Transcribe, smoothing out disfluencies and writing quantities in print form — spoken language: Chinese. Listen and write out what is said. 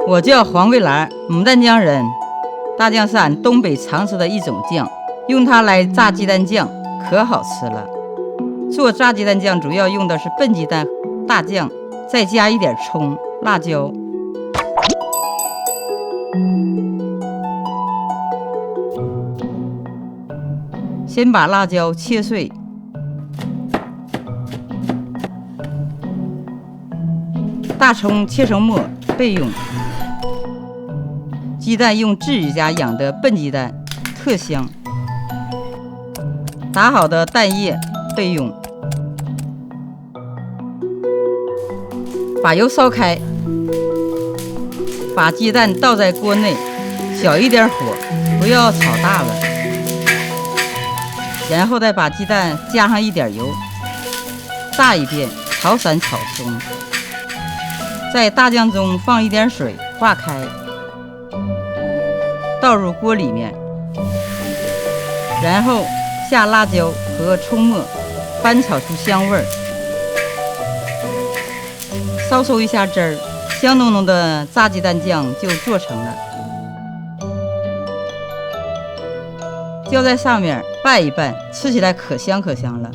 我叫黄桂兰，牡丹江人。大酱是俺东北常吃的一种酱，用它来炸鸡蛋酱，可好吃了。做炸鸡蛋酱主要用的是笨鸡蛋、大酱，再加一点葱、辣椒。先把辣椒切碎，大葱切成末备用。鸡蛋用自己家养的笨鸡蛋，特香。打好的蛋液备用。把油烧开，把鸡蛋倒在锅内，小一点火，不要炒大了。然后再把鸡蛋加上一点油，炸一遍，炒散炒松。在大酱中放一点水，化开，倒入锅里面，然后下辣椒和葱末，翻炒出香味儿。烧收一下汁儿，香浓浓的炸鸡蛋酱就做成了。浇在上面拌一拌，吃起来可香可香了。